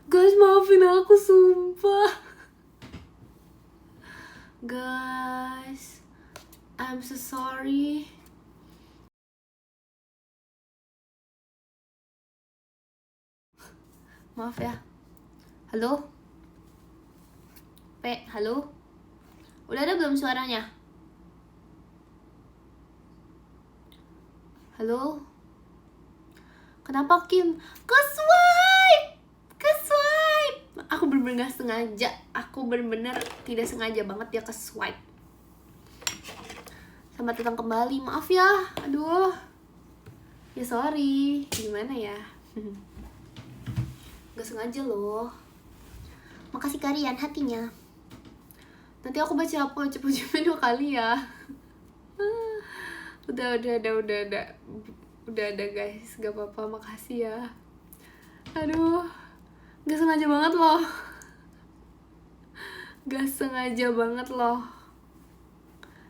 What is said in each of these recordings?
Guys, maafin aku, sumpah. Guys, I'm so sorry. Maaf ya. Halo? Halo? Udah ada belum suaranya? Halo? Kenapa Kim? Ke swipe! Aku bener-bener gak sengaja. Aku bener-bener tidak sengaja banget dia ke swipe. Selamat datang kembali. Maaf ya. Aduh. Ya sorry. Gimana ya? Gak sengaja loh. Makasih kalian hatinya. Nanti aku baca apa cepet-cepet 2 kali ya. Udah ada guys, gak apa-apa, makasih ya. Aduh, gak sengaja banget loh.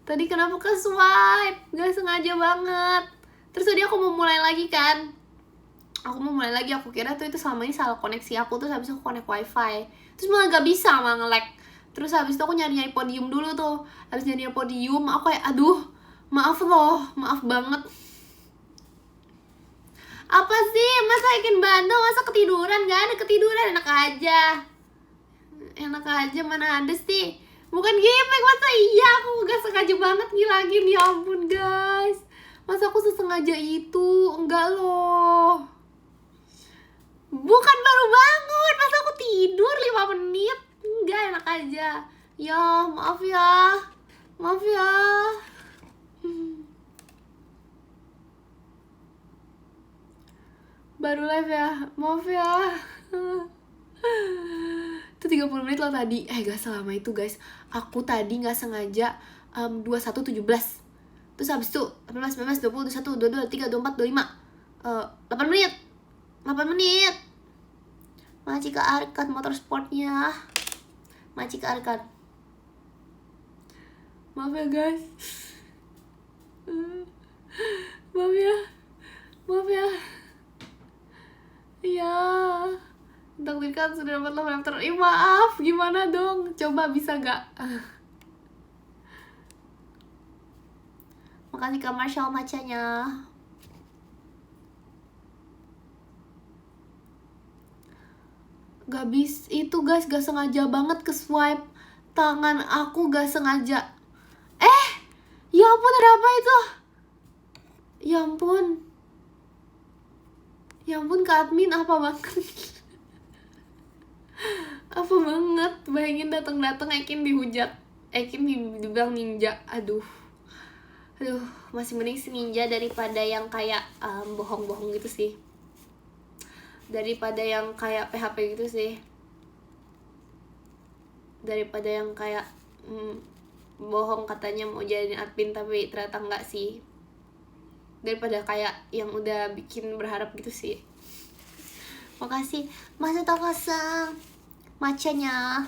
Tadi kenapa ke swipe? Gak sengaja banget. Terus tadi aku mau mulai lagi kan. Aku kira tuh itu selama ini salah koneksi aku. Terus habis itu aku connect wifi. Terus malah gak bisa, malah nge-lag. Terus habis itu aku nyari podium dulu tuh. Habis nyari podium, aku kayak aduh, maaf loh, maaf banget. Apa sih? Masa Ekin Bandung, masa ketiduran? Gak ada ketiduran, enak aja, mana ada sih. Bukan gimmick, masa iya aku gak sengaja banget ngilangin. Ya ampun guys, masa aku sesengaja itu? Enggak loh. Bukan baru bangun, masa aku tidur 5 menit? Enggak, enak aja. Ya maaf ya. Baru live ya, maaf ya. Itu 30 menit loh tadi. Gak selama itu guys. Aku tadi gak sengaja 21.17. Terus habis itu 18, 19, 20, 21, 22, 23, 24, 25 8 menit. 8 menit. Macika Arcade motorsportnya. Macika Arcade. Maaf ya guys. Maaf ya. Iya. Takdirkan sudah dapat love letter. Maaf, gimana dong? Coba bisa gak? Makasih Kak Marshall macanya. Gak bisa, itu guys gak sengaja banget ke swipe. Tangan aku gak sengaja. Ya ampun, ada apa itu? Ya ampun Kak admin, apa banget? Apa banget, bayangin datang Ekin dihujat. Ekin dibilang ninja. Aduh, masih mending si ninja daripada yang kayak bohong-bohong gitu sih. Daripada yang kayak PHP gitu sih. Daripada yang kayak bohong katanya mau jadi admin tapi ternyata enggak sih. Daripada kayak yang udah bikin berharap gitu sih. Makasih Mas Tokosang macanya.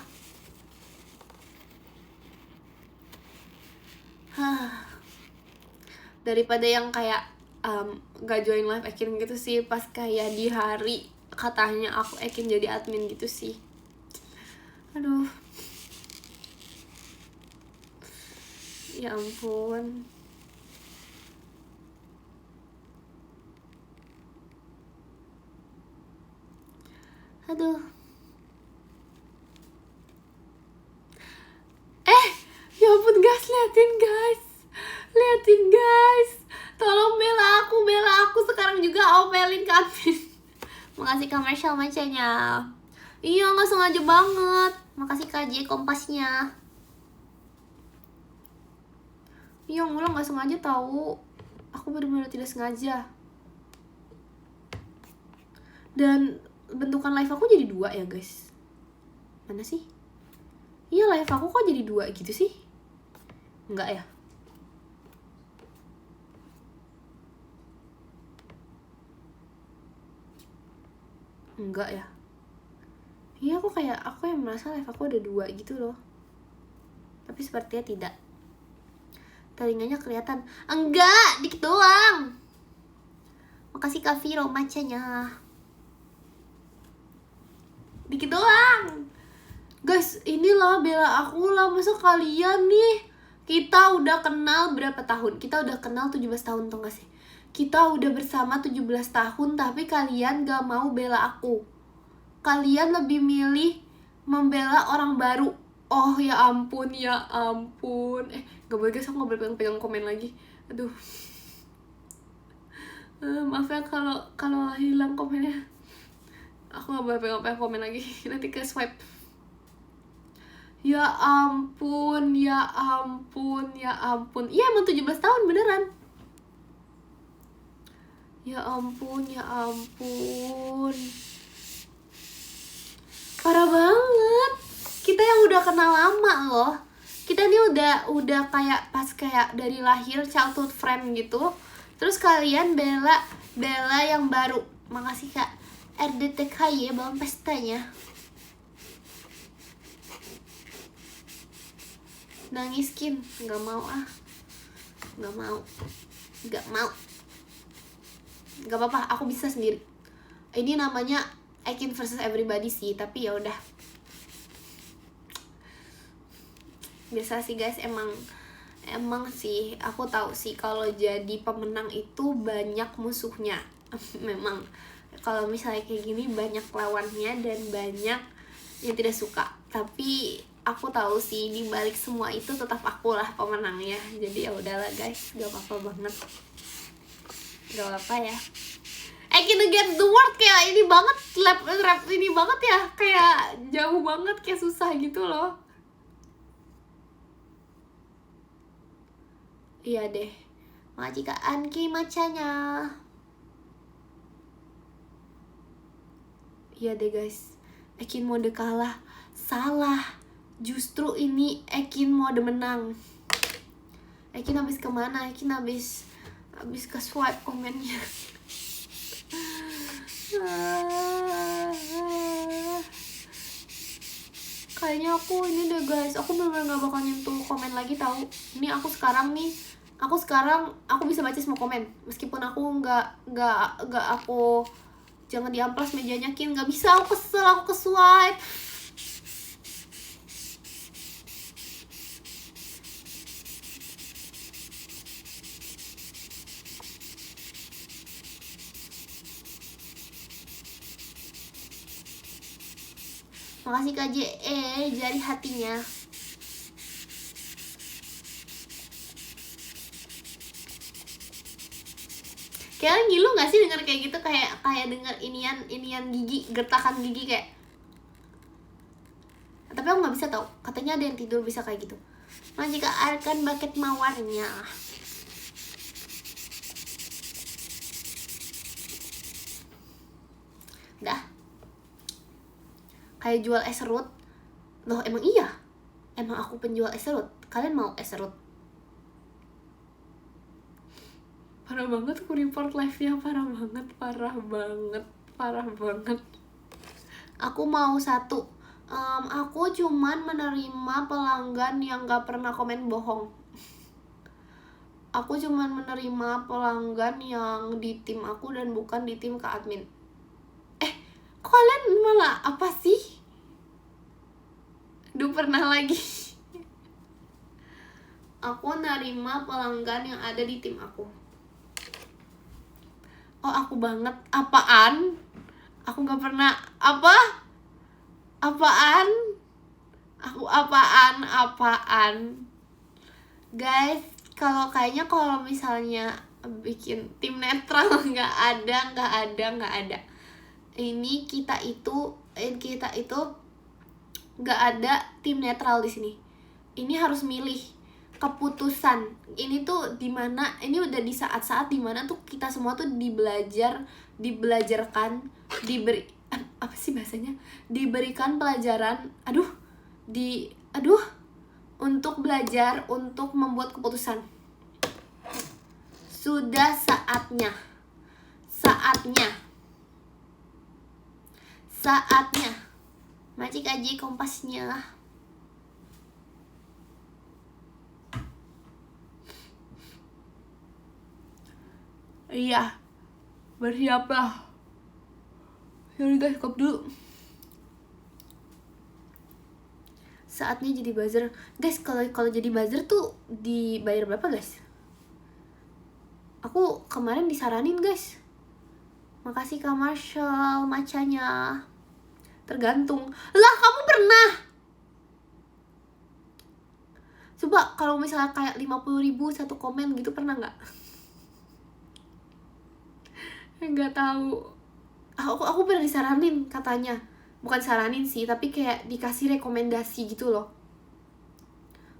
Daripada yang kayak gak join live Ekin gitu sih. Pas kayak di hari katanya aku Ekin jadi admin gitu sih. Aduh, ya ampun. Aduh. Ya ampun guys, liatin guys. Tolong bela aku sekarang juga omelin ke admin. Makasih commercial macanya. Iya, gak sengaja banget. Makasih KJ kompasnya. Iya, ngulang gak sengaja tahu. Aku benar-benar tidak sengaja. Dan bentukan live aku jadi 2 ya guys. Mana sih? Iya, live aku kok jadi 2 gitu sih? Enggak ya? Enggak ya? Iya, aku yang merasa live aku ada 2 gitu loh. Tapi sepertinya tidak. Telinganya kelihatan. Enggak, dikit doang. Makasih Kak Viro macanya. dikit doang. Guys, inilah bela aku lah. Masa kalian nih, kita udah kenal berapa tahun? Kita udah kenal 17 tahun tuh gak sih? Kita udah bersama 17 tahun, tapi kalian gak mau bela aku. Kalian lebih milih membela orang baru. Oh ya ampun, ya ampun. Gak boleh guys, aku gak boleh pegang-pegang komen lagi. Aduh. Maaf ya kalau hilang komennya. Aku gak boleh pegang-pegang komen lagi. Nanti ke swipe. Ya ampun, ya ampun, ya ampun. Iya emang 17 tahun beneran. Ya ampun, ya ampun. Parah banget. Kita yang udah kenal lama loh. Kita ini udah kayak pas kayak dari lahir childhood friend gitu. Terus kalian bela yang baru. Makasih Kak RDTKY bawang pestanya. Nangis Kin, nggak mau ah, nggak mau, nggak apa-apa, aku bisa sendiri. Ini namanya Akin versus everybody sih, tapi ya udah. Biasa sih guys, emang sih aku tahu sih kalau jadi pemenang itu banyak musuhnya. Memang kalau misalnya kayak gini banyak lawannya dan banyak yang tidak suka, tapi aku tahu sih di balik semua itu tetap aku lah pemenangnya. Jadi ya udahlah guys, gak apa-apa banget, gak apa-apa ya. Can get the word kayak ini banget, rap ini banget ya, kayak jauh banget, kayak susah gitu loh. Iya deh, makasih Kak Anki macanya. Iya deh guys, Ekin mode kalah, salah. Justru ini Ekin mode menang. Ekin habis kemana? Ekin habis ke swipe komennya. Kayaknya aku ini deh guys, aku bener-bener gak bakal nyentuh komen lagi tahu. Ini aku sekarang aku bisa baca semua komen meskipun aku nggak aku jangan diamplas mejanya Kin, nggak bisa, aku kesel, aku ke swipe. Makasih Kak JE, jari hatinya. Kalian ngilu gak sih denger kayak gitu, kayak denger inian gigi, gertakan gigi kayak. Tapi aku nggak bisa tau, katanya ada yang tidur bisa kayak gitu. Makasih Kak Arkan bucket mawarnya. Dah. Kayak jual es serut. Loh emang iya? Emang aku penjual es serut? Kalian mau es serut? Parah banget, aku report live-nya, parah banget. Aku mau satu. Aku cuman menerima pelanggan yang gak pernah komen bohong. Aku cuman menerima pelanggan yang di tim aku dan bukan di tim Kak Admin. Kalian malah apa sih? Duh, pernah lagi. Aku nerima pelanggan yang ada di tim aku. Oh, aku banget. Apaan? Aku gak pernah. Apa? Apaan? Aku apaan? Guys, kalau misalnya bikin tim netral nggak ada. Ini kita itu nggak ada tim netral di sini. Ini harus milih keputusan. Ini tuh dimana, ini udah di saat-saat dimana tuh kita semua tuh dibelajarkan, apa sih bahasanya? Diberikan pelajaran, untuk belajar, untuk membuat keputusan. Sudah saatnya. Macik aja kompasnya. Iya, bersiaplah. Yaudah guys, stop dulu. saatnya jadi buzzer. Guys, kalau jadi buzzer tuh dibayar berapa guys? Aku kemarin disaranin guys. Makasih Kak Marshall macanya. Tergantung. Lah kamu pernah? Coba kalau misalnya kayak 50.000 satu komen gitu pernah nggak? Nggak tahu. Aku pernah disaranin katanya. Bukan saranin sih, tapi kayak dikasih rekomendasi gitu loh.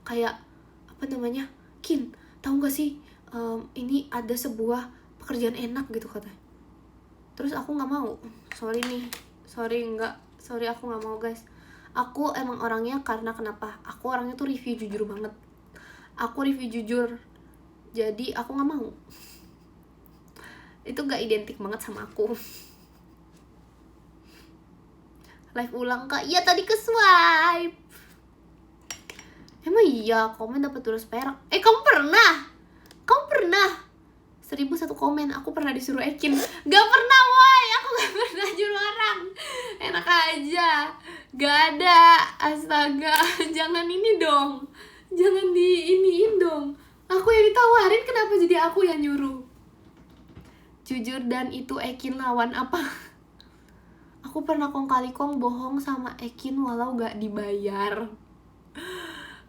Kayak apa namanya? Kin, tahu gak sih ini ada sebuah pekerjaan enak gitu katanya. Terus aku nggak mau. Sorry aku nggak mau guys. Aku emang orangnya karena kenapa? Aku orangnya tuh review jujur banget. Aku review jujur. Jadi aku nggak mau. Itu gak identik banget sama aku. Live ulang Kak. Iya tadi ke swipe. Emang iya komen dapat 200 perak. Kamu pernah 1001 komen. Aku pernah disuruh Ekin. Gak pernah woy. Aku gak pernah nyuruh orang. Enak aja. Gak ada. Astaga. Jangan ini dong. Jangan diiniin dong. Aku yang ditawarin, kenapa jadi aku yang nyuruh? Jujur dan itu Ekin lawan apa? Aku pernah kong kali kong bohong sama Ekin walau gak dibayar.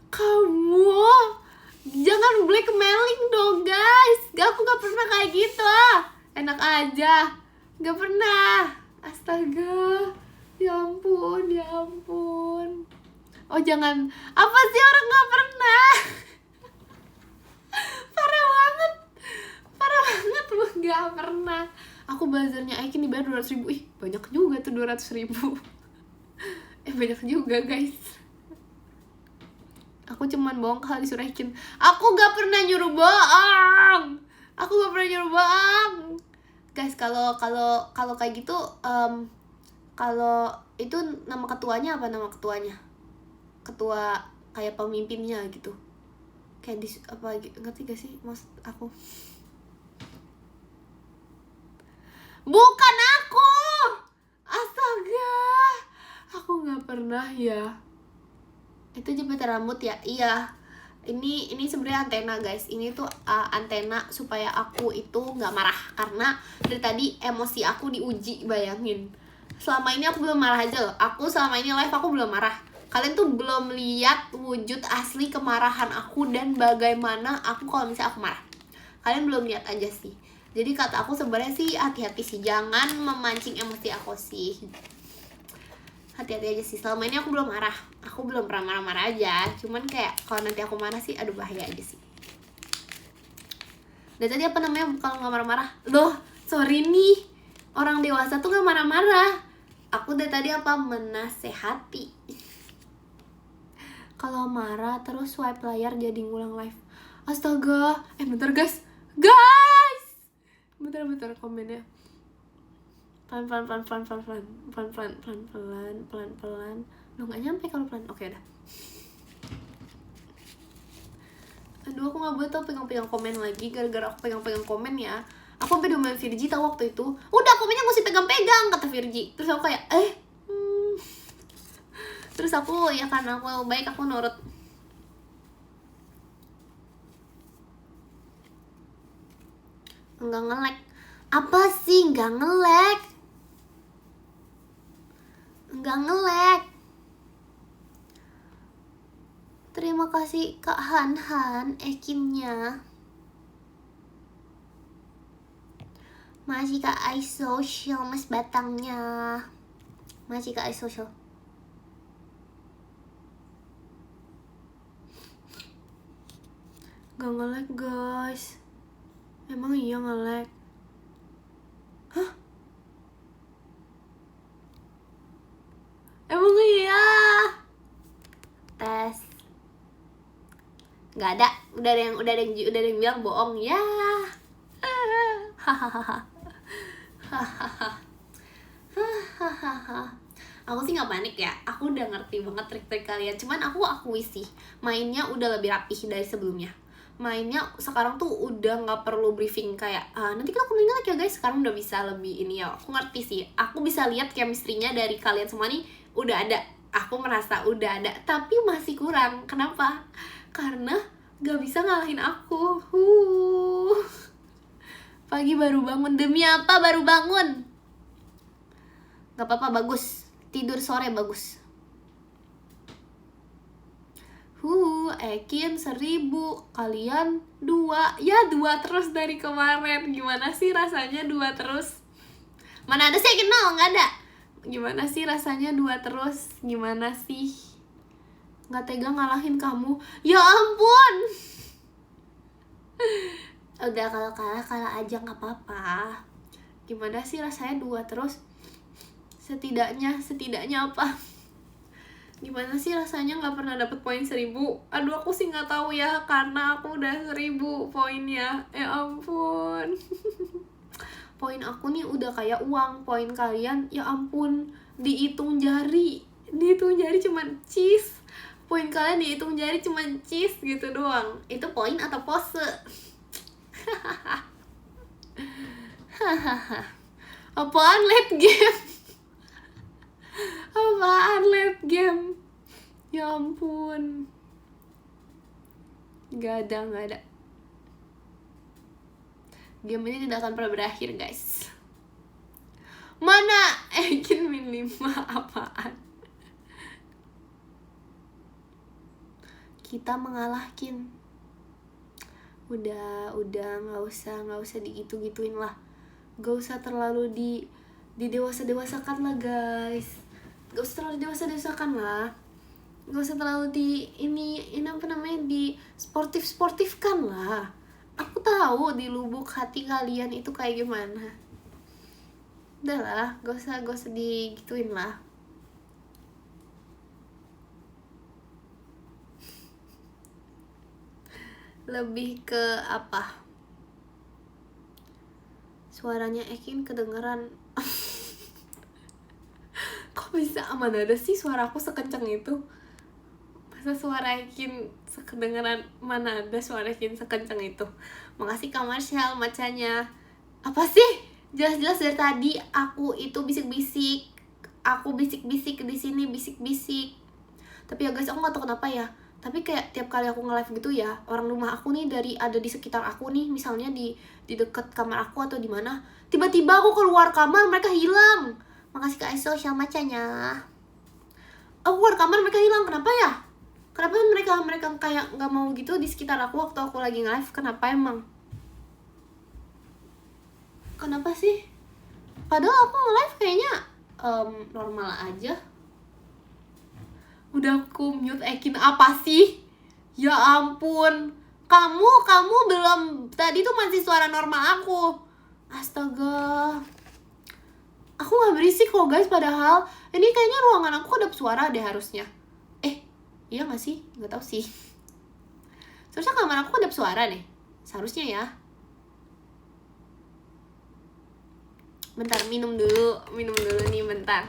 Kamu jangan blackmailing dong guys. Aku gak pernah kayak gitu. Enak aja. Gak pernah. Astaga. Ya ampun. Oh jangan. Apa sih orang gak pernah? Parah banget. Gak pernah. Aku buzzernya Aikin dibayar 200.000. Ih banyak juga tuh 200.000. Banyak juga guys. Aku cuman bohong kalau disuruh Aikin. Aku gak pernah nyuruh bohong. Guys, kalau kayak gitu kalau itu nama ketuanya apa nama ketuanya? Ketua kayak pemimpinnya gitu. Kayak apa ngerti gak sih maksud aku? Bukan aku. Astaga. Aku gak pernah ya. Itu jepit rambut ya? Iya. Ini sebenarnya antena guys. Ini tuh antena supaya aku itu gak marah. Karena dari tadi emosi aku diuji, bayangin. Selama ini aku belum marah aja loh. Aku selama ini live aku belum marah. Kalian tuh belum lihat wujud asli kemarahan aku dan bagaimana aku kalau misalnya aku marah. Kalian belum lihat aja sih. Jadi kata aku sebenarnya sih hati-hati sih, jangan memancing emosi aku sih. Hati-hati aja sih. Selama ini aku belum marah. Aku belum pernah marah-marah aja. Cuman kayak kalau nanti aku marah sih, aduh bahaya aja sih. Dan tadi apa namanya kalau nggak marah-marah? Loh, sorry nih. Orang dewasa tuh nggak marah-marah. Aku dari tadi apa menasehati. Kalau marah terus swipe layar jadi ngulang live. Astaga. Bentar guys. Bentar komennya. Pelan. Lo nggak nyampe kalau pelan. Oke dah. Aduh aku nggak boleh tau pegang-pegang komen lagi. Gara-gara aku pegang-pegang komen ya. Aku sampai domain Virgi tau waktu itu. Udah komennya mesti pegang-pegang kata Virgi. Terus aku kayak Terus aku ya karena aku baik aku nurut. Enggak nge-lag. Apa sih enggak nge-lag? Terima kasih Kak Han Ekinnya. Masih Kak iSocial mas batangnya. Masih Kak iSocial. Gak nge-lag guys. Emang iya nge-lag? Hah? Emang iya? Tes. Gak ada. Udah ada yang bilang bohong ya. Aku sih nggak panik ya. Aku udah ngerti banget trik-trik kalian. Cuman aku akui sih, mainnya udah lebih rapih dari sebelumnya. Mainnya sekarang tuh udah nggak perlu briefing kayak nanti kita komenin lagi ya guys. Sekarang udah bisa lebih ini ya. Aku ngerti sih. Aku bisa lihat chemistry-nya dari kalian semua nih udah ada. aku merasa udah ada, tapi masih kurang. Kenapa? Karena gak bisa ngalahin aku. Pagi baru bangun. Demi apa baru bangun? Gak apa-apa, bagus. Tidur sore bagus. Ekin 1000, kalian 2. Ya 2 terus dari kemarin. Gimana sih rasanya 2 terus? Mana ada sih Ekin 0, gak ada. Gimana sih rasanya 2 terus? Gimana sih? Gak tega ngalahin kamu. Ya ampun. Udah, kalau kalah aja gak apa-apa. Gimana sih rasanya 2 terus? Setidaknya apa? Gimana sih rasanya gak pernah dapet poin 1000? Aduh, aku sih gak tahu ya, karena aku udah 1000 poinnya. Ya ampun. Poin aku nih udah kayak uang. Poin kalian, ya ampun, dihitung jari cuman cheese. Poin kalian dihitung jari cuman cheese gitu doang. Itu poin atau pose? Apaan late game? Apaan late game? Ya ampun. Gak ada. Game ini tidak akan pernah berakhir, guys. Mana? Ekin min 5 apaan? Kita mengalahkin. Udah nggak usah digitu-gituin lah. Gak usah terlalu di dewasa-dewasakan lah, guys. Gak usah terlalu dewasa-dewasakan lah. Gak usah terlalu ini apa namanya, di sportif-sportifkan lah. Aku tahu di lubuk hati kalian itu kayak gimana. Udah lah, gak usah digituin lah. Lebih ke apa? Suaranya Ekin kedengeran. Kok bisa aman ada sih suaraku sekencang itu? Masa suara Ekin kedengeran? Mana ada suara Ekin sekencang itu? Makasih Kak Marshall macanya. Apa sih? Jelas-jelas dari tadi aku itu bisik-bisik. Aku bisik-bisik di sini, bisik-bisik. Tapi ya guys, aku gak tahu kenapa ya. Tapi kayak tiap kali aku nge-live gitu ya, orang rumah aku nih ada di sekitar aku nih, misalnya di deket kamar aku atau di mana, tiba-tiba aku keluar kamar mereka hilang. Makasih Kak Social macanya. Aku keluar kamar mereka hilang, kenapa ya? Kenapa mereka kayak nggak mau gitu di sekitar aku waktu aku lagi nge-live? Kenapa emang? Kenapa sih? Padahal aku nge-live kayaknya normal aja. Udah aku mute Ekin, apa sih? Ya ampun. Kamu belum, tadi tuh masih suara normal aku. Astaga. Aku gak berisik kok guys, padahal ini kayaknya ruangan aku kedap suara deh harusnya. Iya gak sih? Gak tahu sih. Seharusnya kamar aku kedap suara deh. Seharusnya ya. Bentar, minum dulu nih, bentar.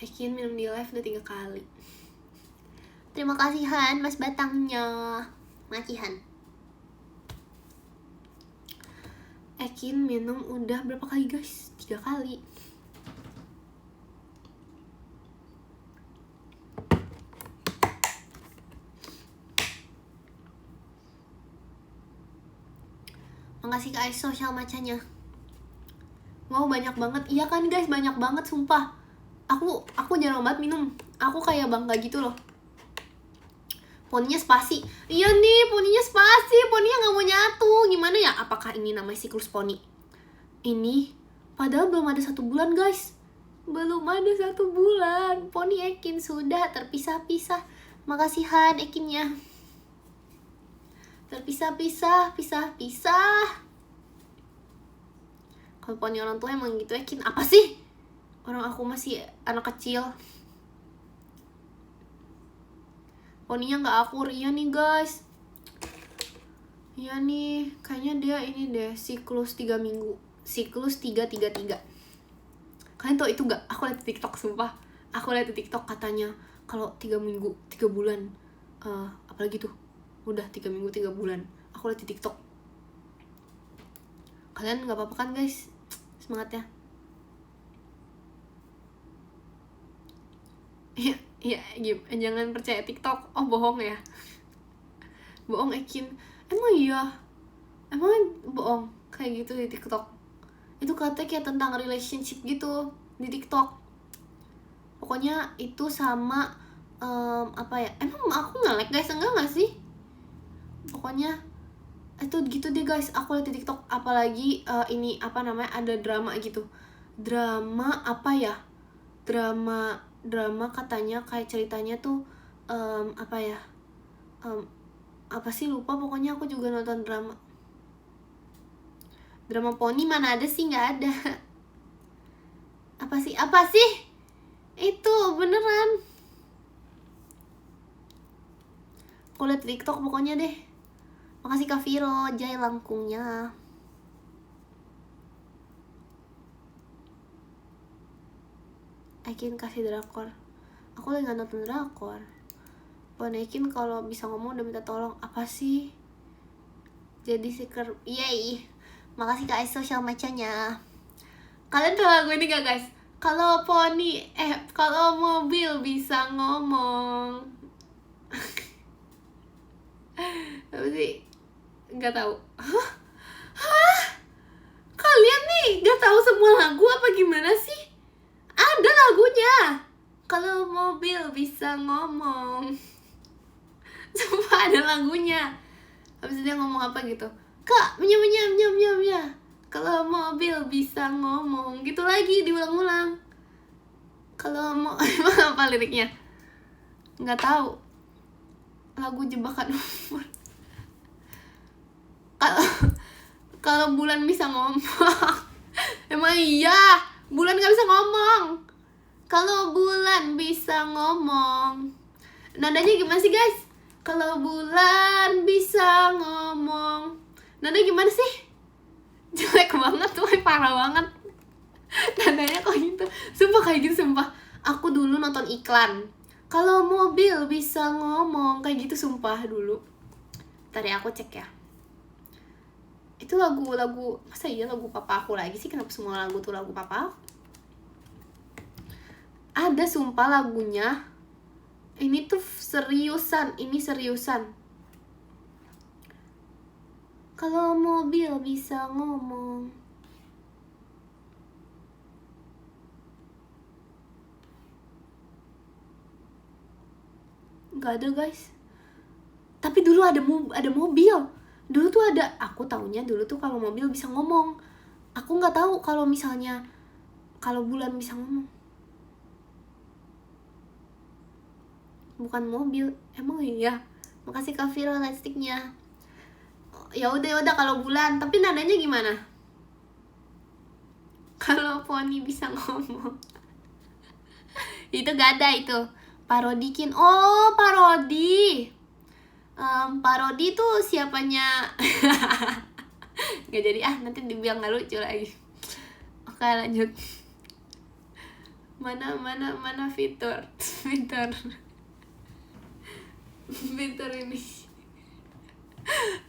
Ekin minum di live udah 3 kali. Terima kasih Han, Mas Batangnya. Makasih Han. Ekin minum udah berapa kali guys? 3 kali. Makasih Kak Social macanya. Wow, banyak banget. Iya kan guys, banyak banget sumpah. Aku jarang banget minum. Aku kayak bangga gitu loh. Poninya spasi. Iya nih, poninya spasi. Poninya gak mau nyatu. Gimana ya? Apakah ini namanya siklus poni? Ini padahal belum ada 1 bulan guys. Belum ada 1 bulan. Poni Ekin sudah terpisah-pisah. Makasih Han Ekinnya. Terpisah-pisah. Kalau poni orang tua emang gitu Ekin. Apa sih? Orang aku masih anak kecil. Poninya gak akur. Iya nih guys. Iya nih, kayaknya dia ini deh, siklus 3 minggu. Siklus 3-3-3. Kalian tau itu gak? Aku liat di TikTok, sumpah. Aku liat di TikTok katanya kalau 3 minggu, 3 bulan. Apalagi tuh? Udah 3 minggu, 3 bulan. aku lihat di TikTok. Kalian nggak apa-apa kan guys? Semangat ya. Iya, jangan percaya TikTok. Oh, bohong ya. Bohong Ekin. Emang iya? Emang bohong kayak gitu di TikTok? Itu katanya kayak tentang relationship gitu di TikTok. Pokoknya itu sama apa ya? Emang aku nge-lag guys? Enggak gak sih? Pokoknya itu gitu deh guys. Aku lihat di TikTok, apalagi ini apa namanya, ada drama gitu. Drama apa ya? Drama katanya kayak ceritanya tuh apa ya? Apa sih, lupa. Pokoknya aku juga nonton drama poni. Mana ada sih, nggak ada. Apa sih itu beneran. Aku liat TikTok pokoknya deh. Makasih Kak Viro, jai langkungnya. Aikin kasih drakor. Aku lagi nggak nonton drakor. Bonekin kalau bisa ngomong udah minta tolong. Apa sih? Jadi seeker. Yay. Makasih Kak Es sosial macanya. Kalian tahu lagu ini gak guys? Kalau kalau mobil bisa ngomong. Apa sih? Gak tahu. Hah? Kalian nih gak tahu semua lagu apa gimana sih? Ada lagunya. Kalau mobil bisa ngomong. Sumpah ada lagunya. Habis dia ngomong apa gitu? Kak, nyam. Kalau mobil bisa ngomong, gitu lagi diulang-ulang. Kalau mau apa liriknya? Nggak tahu. Lagu jebakan umur. Kalau bulan bisa ngomong. Emang iya, bulan nggak bisa ngomong. Kalau bulan bisa ngomong. Nadanya gimana sih guys? Kalau bulan bisa ngomong. Nada gimana sih? Jelek banget tuh, parah banget. Nadanya kok gitu. Sumpah kayak gitu, sumpah. Aku dulu nonton iklan. Kalau mobil bisa ngomong, kayak gitu sumpah dulu. Tadi aku cek ya. Itu lagu, masa iya lagu papa aku lagi sih? Kenapa semua lagu tuh lagu papa aku? Ada sumpah lagunya. Ini tuh seriusan, Kalau mobil bisa ngomong. Gak ada guys. Tapi dulu ada mobil. Dulu tuh ada, aku taunya dulu tuh kalau mobil bisa ngomong. Aku nggak tahu kalau misalnya kalau bulan bisa ngomong. Bukan mobil, emang iya. Makasih Kak Viro lightsticknya. Ya udah kalau bulan, tapi nadanya gimana? Kalau poni bisa ngomong. Itu gak ada itu. Parodikin. Oh, parodi. Parodi tuh siapanya? Gak jadi nanti dibilang gak lucu lagi. Oke, lanjut. Mana fitur ini.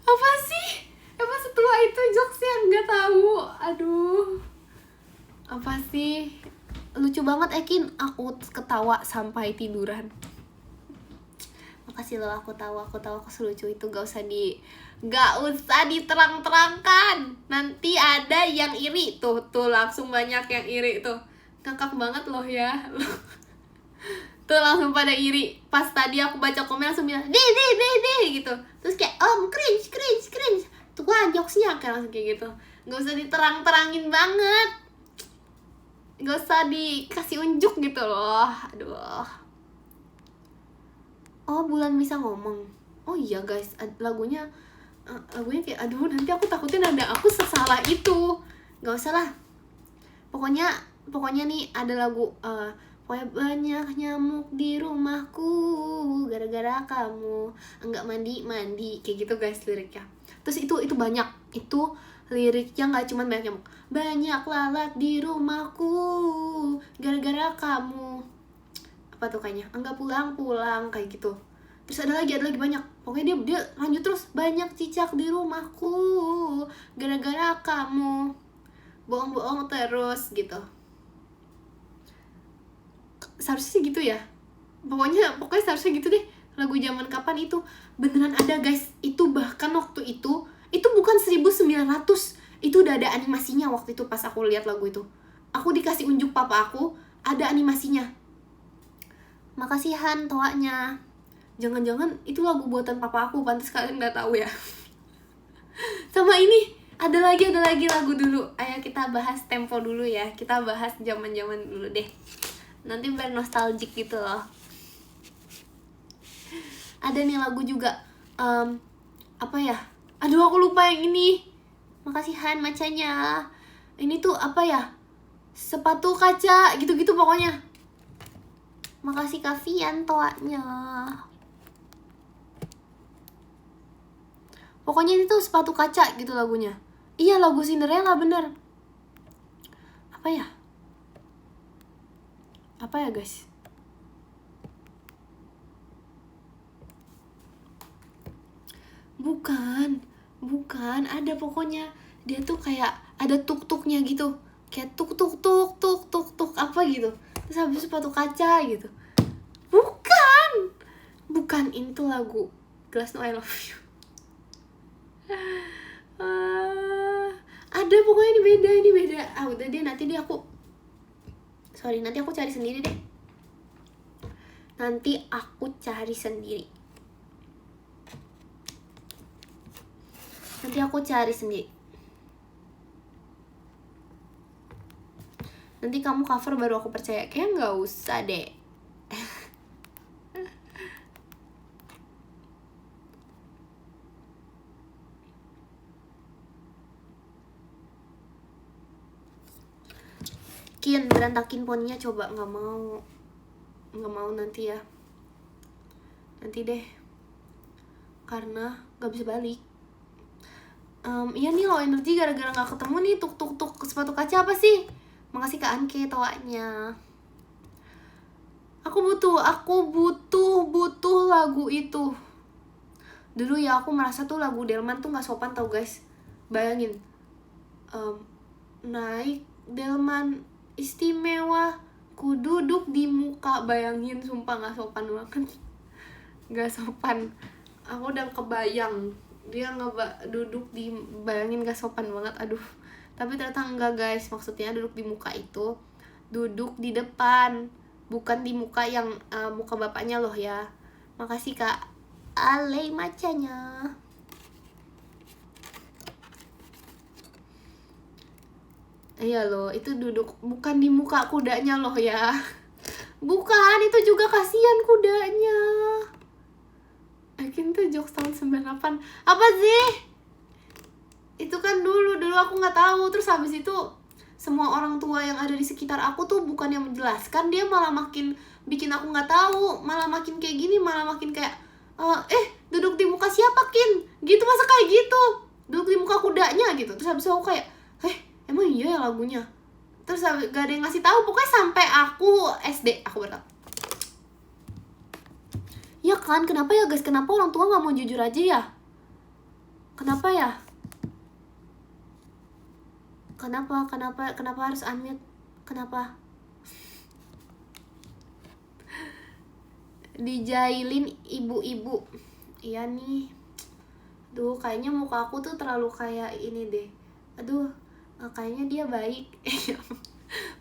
Apa sih? Apa setua itu jokesnya? Nggak tahu. Aduh. Apa sih? Lucu banget Ekin. Aku ketawa sampai tiduran. Makasih loh, aku tahu aku selucu itu. Gak usah diterang-terangkan. Nanti ada yang iri. Tuh langsung banyak yang iri tuh. Ngakak banget loh ya. Tuh langsung pada iri. Pas tadi aku baca komen langsung bilang deh gitu. Terus kayak cringe. Tuh jokesnya kayak langsung kayak gitu. Gak usah diterang-terangin banget. Gak usah dikasih unjuk gitu loh. Aduh. Oh, bulan bisa ngomong. Oh iya guys, lagunya kayak aduh, nanti aku takutin ada aku sesalah itu. Gak usah lah. Pokoknya nih ada lagu pokoknya banyak nyamuk di rumahku gara-gara kamu enggak mandi kayak gitu guys liriknya. Terus itu banyak, itu liriknya nggak cuma banyak nyamuk, banyak lalat di rumahku gara-gara kamu, apa tuh kayaknya enggak pulang kayak gitu. Terus ada lagi banyak. Pokoknya dia lanjut terus, banyak cicak di rumahku gara-gara kamu bohong-bohong terus gitu. Seharusnya sih gitu ya. Pokoknya seharusnya gitu deh. Lagu zaman kapan itu beneran ada guys. Itu bahkan waktu itu bukan 1900, itu udah ada animasinya waktu itu pas aku lihat lagu itu. Aku dikasih unjuk papa aku, ada animasinya. Makasih Han toanya. Jangan-jangan itu lagu buatan papa aku, pantas kalian nggak tahu ya. Sama ini ada lagi lagu dulu. Ayo kita bahas tempo dulu ya. Kita bahas zaman-zaman dulu deh. Nanti biar nostalgic gitu loh. Ada nih lagu juga apa ya? Aduh aku lupa yang ini. Makasih Han macanya. Ini tuh apa ya? Sepatu kaca gitu-gitu pokoknya. Makasih Kavian toanya. Pokoknya ini tuh sepatu kaca gitu lagunya. Iya lagu Cinderella bener. Apa ya guys? Bukan, ada pokoknya. Dia tuh kayak ada tuk-tuknya gitu. Kayak tuk-tuk apa gitu. Terus habis sepatu kaca gitu. Bukan ini tuh lagu Glass No I Love You. Ada pokoknya ini beda. Udah deh, nanti aku cari sendiri deh. Nanti kamu cover baru aku percaya. Kayaknya nggak usah deh. Kian berantakin poninya coba, nggak mau nanti ya. Nanti deh. Karena nggak bisa balik. Iya nih low energy gara-gara nggak ketemu nih tuk sepatu kaca apa sih? Makasih Kak Anke tawanya. Aku butuh lagu itu. Dulu ya aku merasa tuh lagu Delman tuh nggak sopan tau guys. Bayangin, naik Delman istimewa, ku duduk di muka. Bayangin, sumpah nggak sopan banget. Nggak sopan. Aku udah kebayang dia duduk di, bayangin gak sopan banget. Aduh, tapi ternyata enggak guys. Maksudnya duduk di muka itu duduk di depan, bukan di muka yang muka bapaknya loh ya. Makasih Kak Alei macanya. Iya loh, itu duduk bukan di muka kudanya loh ya. Bukan, itu juga kasihan kudanya. Yakin tuh jokes tahun 98. Apa sih? Itu kan dulu aku nggak tahu. Terus habis itu semua orang tua yang ada di sekitar aku tuh bukan yang menjelaskan, dia malah makin bikin aku nggak tahu, malah makin kayak gini, malah makin kayak duduk di muka siapa Kin? Gitu, masa kayak gitu? Duduk di muka kudanya gitu. Terus habis itu aku kayak, emang iya ya lagunya? Terus gak ada yang ngasih tahu. Pokoknya sampai aku SD aku baru tahu. Ya kan, kenapa ya guys? Kenapa orang tua nggak mau jujur aja ya? Kenapa ya? Kenapa harus unmute? Kenapa? Dijailin ibu-ibu. Iya nih. Aduh, kayaknya muka aku tuh terlalu kayak ini deh. Aduh, kayaknya dia baik.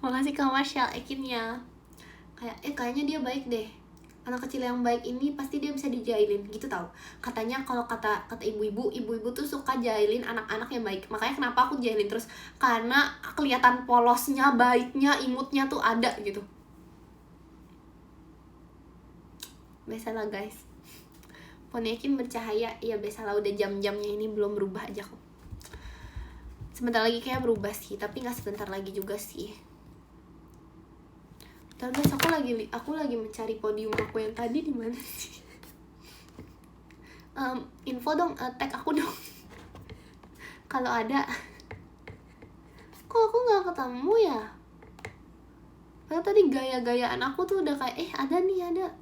Makasih Kak Marshall Ekinnya. Kayaknya dia baik deh. Anak kecil yang baik ini pasti dia bisa dijailin gitu tau. Katanya kalau kata ibu-ibu tuh suka jailin anak-anak yang baik. Makanya kenapa aku jailin terus, karena kelihatan polosnya, baiknya, imutnya tuh ada gitu. Biasalah guys, Ponekin bercahaya. Iya biasalah, udah jam-jamnya ini belum berubah aja kok. Sebentar lagi kayak berubah sih, tapi nggak sebentar lagi juga sih. Ntar guys, aku lagi mencari podium aku yang tadi di mana sih? Info dong, tag aku dong. Kalau ada. Kok aku nggak ketemu ya? Karena tadi gaya-gayaan aku tuh udah kayak ada nih, ada.